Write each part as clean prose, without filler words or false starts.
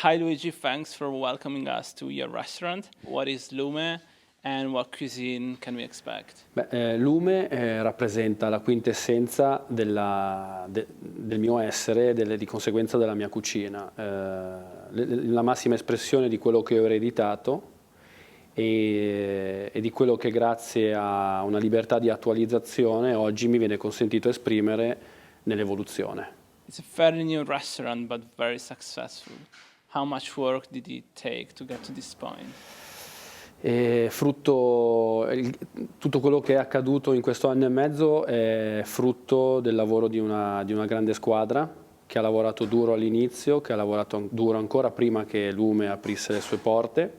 Hi Luigi, thanks for welcoming us to your restaurant. What is Lume and what cuisine can we expect? Lume rappresenta la quintessenza del mio essere e di conseguenza della mia cucina, la massima espressione di quello che ho ereditato e di quello che grazie a una libertà di attualizzazione oggi mi viene consentito esprimere nell'evoluzione. It's a fairly new restaurant but very successful. How much work did it take to get to this point? Tutto quello che è accaduto in questo anno e mezzo è frutto del lavoro di una grande squadra che ha lavorato duro all'inizio, che ha lavorato duro ancora prima che Lume aprisse le sue porte,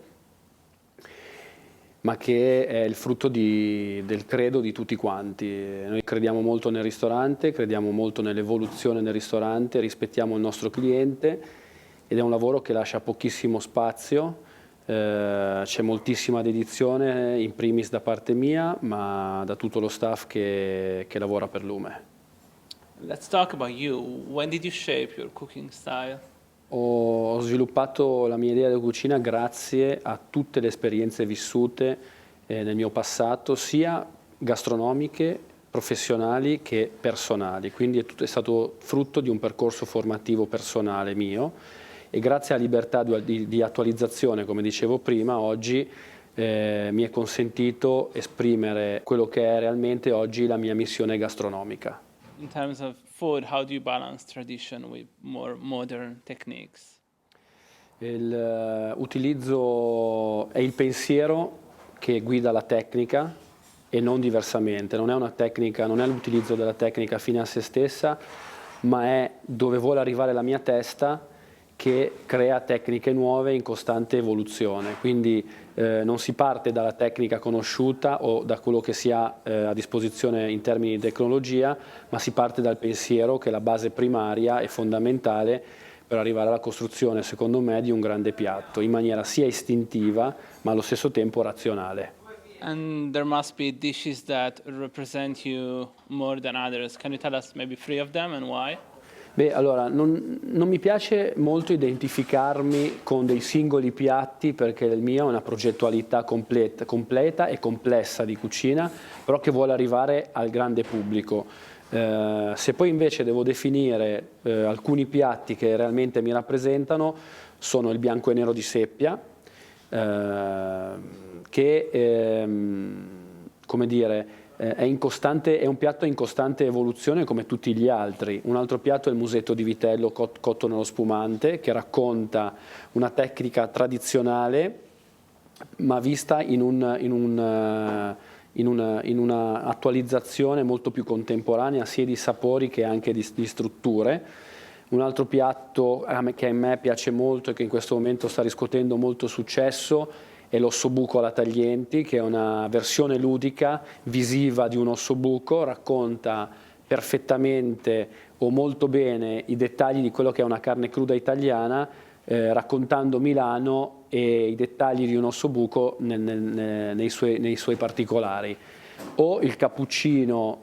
ma che è il frutto del credo di tutti quanti. Noi crediamo molto nel ristorante, crediamo molto nell'evoluzione del ristorante, rispettiamo il nostro cliente ed è un lavoro che lascia pochissimo spazio. C'è moltissima dedizione, in primis da parte mia, ma da tutto lo staff che lavora per Lume. Let's talk about you. When did you shape your cooking style? Ho sviluppato la mia idea di cucina grazie a tutte le esperienze vissute nel mio passato, sia gastronomiche, professionali che personali, quindi è stato frutto di un percorso formativo personale mio. E grazie alla libertà di attualizzazione, come dicevo prima, oggi mi è consentito esprimere quello che è realmente oggi la mia missione gastronomica. In terms of food, how do you balance tradition with more modern techniques? Utilizzo è il pensiero che guida la tecnica e non diversamente. Non è una tecnica, non è l'utilizzo della tecnica fine a se stessa, ma è dove vuole arrivare la mia testa, che crea tecniche nuove in costante evoluzione, quindi non si parte dalla tecnica conosciuta o da quello che si ha a disposizione in termini di tecnologia, ma si parte dal pensiero, che è la base primaria e fondamentale per arrivare alla costruzione, secondo me, di un grande piatto, in maniera sia istintiva ma allo stesso tempo razionale. And there must be dishes that represent you more than others. Can you tell us maybe 3 of them and why? Allora, non mi piace molto identificarmi con dei singoli piatti perché il mio è una progettualità completa e complessa di cucina, però che vuole arrivare al grande pubblico. Se poi invece devo definire alcuni piatti che realmente mi rappresentano, sono il bianco e nero di seppia, che come dire, è un piatto in costante evoluzione come tutti gli altri. Un altro piatto è il musetto di vitello cotto nello spumante, che racconta una tecnica tradizionale ma vista in una attualizzazione molto più contemporanea sia di sapori che anche di strutture. Un altro piatto che a me piace molto e che in questo momento sta riscuotendo molto successo è l'ossobuco alla taglienti, che è una versione ludica, visiva di un ossobuco, racconta perfettamente o molto bene i dettagli di quello che è una carne cruda italiana, raccontando Milano e i dettagli di un ossobuco nei suoi particolari. O il cappuccino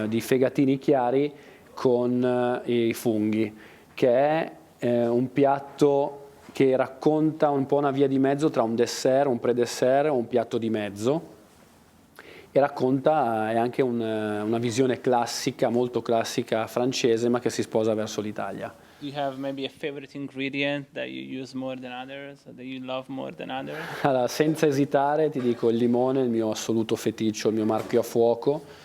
di fegatini chiari con i funghi, che è un piatto che racconta un po' una via di mezzo tra un dessert, un pre-dessert o un piatto di mezzo, e racconta è anche una visione classica, molto classica francese, ma che si sposa verso l'Italia. Do you have maybe a favorite ingredient that you use more than others, or that you love more than others? Allora, senza esitare ti dico il limone, il mio assoluto feticcio, il mio marchio a fuoco.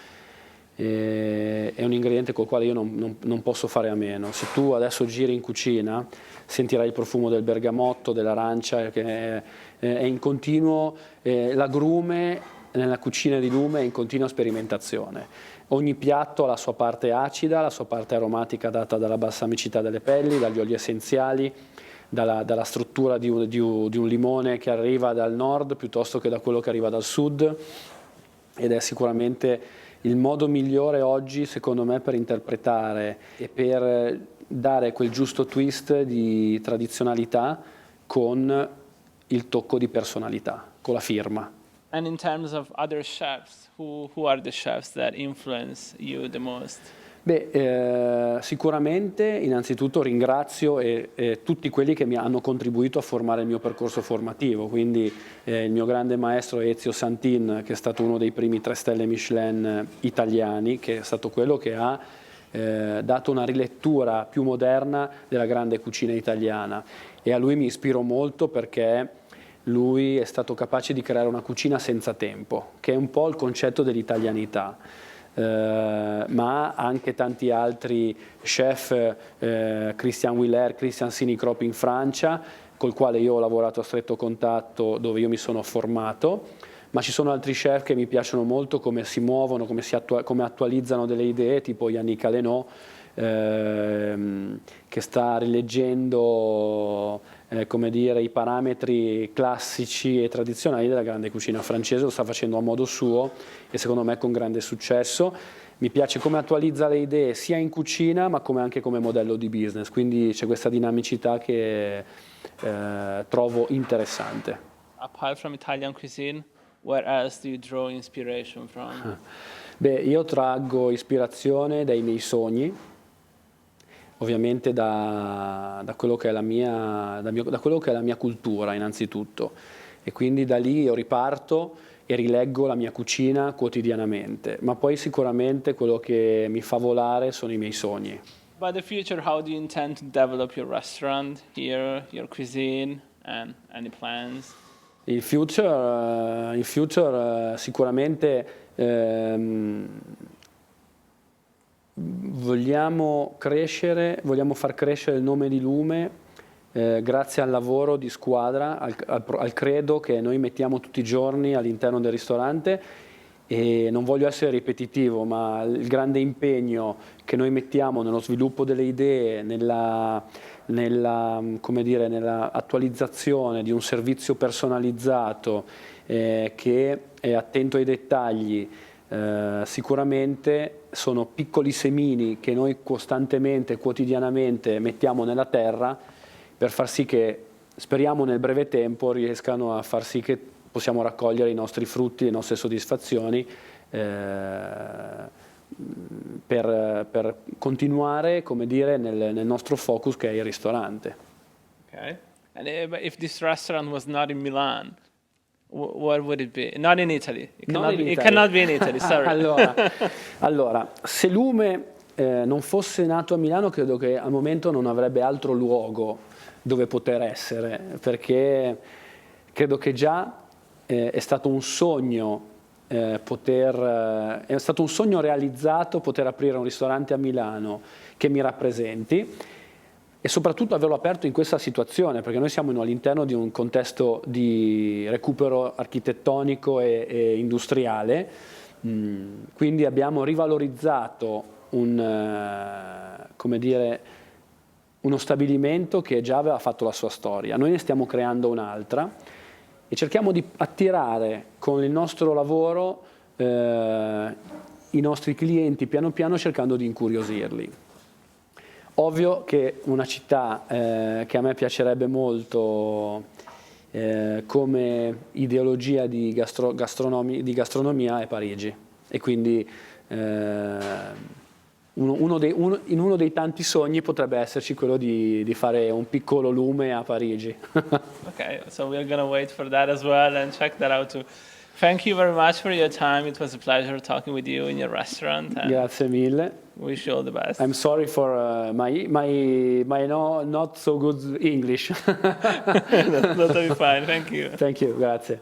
È un ingrediente col quale io non posso fare a meno. Se tu adesso giri in cucina sentirai il profumo del bergamotto, dell'arancia, che è in continuo, l'agrume nella cucina di Lume è in continua sperimentazione. Ogni piatto ha la sua parte acida, la sua parte aromatica data dalla balsamicità delle pelli, dagli oli essenziali, dalla struttura di un limone che arriva dal nord piuttosto che da quello che arriva dal sud, ed è sicuramente il modo migliore oggi, secondo me, per interpretare e per dare quel giusto twist di tradizionalità con il tocco di personalità, con la firma. And in terms of other chefs, who are the chefs that influence you the most? Sicuramente innanzitutto ringrazio tutti quelli che mi hanno contribuito a formare il mio percorso formativo, quindi il mio grande maestro Ezio Santin, che è stato uno dei primi 3 stelle Michelin italiani, che è stato quello che ha dato una rilettura più moderna della grande cucina italiana, e a lui mi ispiro molto perché lui è stato capace di creare una cucina senza tempo, che è un po' il concetto dell'italianità. Ma anche tanti altri chef, Christian Willer, Christian Sinikrop in Francia, col quale io ho lavorato a stretto contatto, dove io mi sono formato, ma ci sono altri chef che mi piacciono molto, come si muovono, come attualizzano delle idee, tipo Yannick Aleno, che sta rileggendo come dire, i parametri classici e tradizionali della grande cucina francese, lo sta facendo a modo suo e secondo me con grande successo. Mi piace come attualizza le idee sia in cucina ma anche come modello di business, quindi c'è questa dinamicità che trovo interessante. Apart from Italian cuisine, where else do you draw inspiration from? Io traggo ispirazione dai miei sogni, ovviamente da quello che è la mia cultura innanzitutto, e quindi da lì io riparto e rileggo la mia cucina quotidianamente, ma poi sicuramente quello che mi fa volare sono i miei sogni. By the future, how do you intend to develop your restaurant here, your cuisine, and any plans? Il future sicuramente vogliamo far crescere il nome di Lume grazie al lavoro di squadra, al credo che noi mettiamo tutti i giorni all'interno del ristorante, e non voglio essere ripetitivo, ma il grande impegno che noi mettiamo nello sviluppo delle idee, nella attualizzazione di un servizio personalizzato che è attento ai dettagli. Sicuramente sono piccoli semini che noi costantemente, quotidianamente mettiamo nella terra per far sì che, speriamo nel breve tempo, riescano a far sì che possiamo raccogliere i nostri frutti, le nostre soddisfazioni per continuare, come dire, nel nostro focus, che è il ristorante. Okay. And if this restaurant was not in Milan, what would it be? Not in Italy. It cannot be in Italy, sorry. Allora, se Lume non fosse nato a Milano, credo che al momento non avrebbe altro luogo dove poter essere, perché credo che già è stato un sogno è stato un sogno realizzato poter aprire un ristorante a Milano che mi rappresenti, e soprattutto averlo aperto in questa situazione, perché noi siamo all'interno di un contesto di recupero architettonico e industriale, quindi abbiamo rivalorizzato come dire, uno stabilimento che già aveva fatto la sua storia. Noi ne stiamo creando un'altra e cerchiamo di attirare con il nostro lavoro i nostri clienti piano piano, cercando di incuriosirli. Ovvio che una città che a me piacerebbe molto come ideologia di gastronomia è Parigi, e quindi in uno dei tanti sogni potrebbe esserci quello di fare un piccolo Lume a Parigi. Okay, so we're going to wait for that as well and check that out too. Thank you very much for your time. It was a pleasure talking with you in your restaurant. Grazie mille. Wish you all the best. I'm sorry for my not so good English. That's totally fine. Thank you. Thank you, grazie.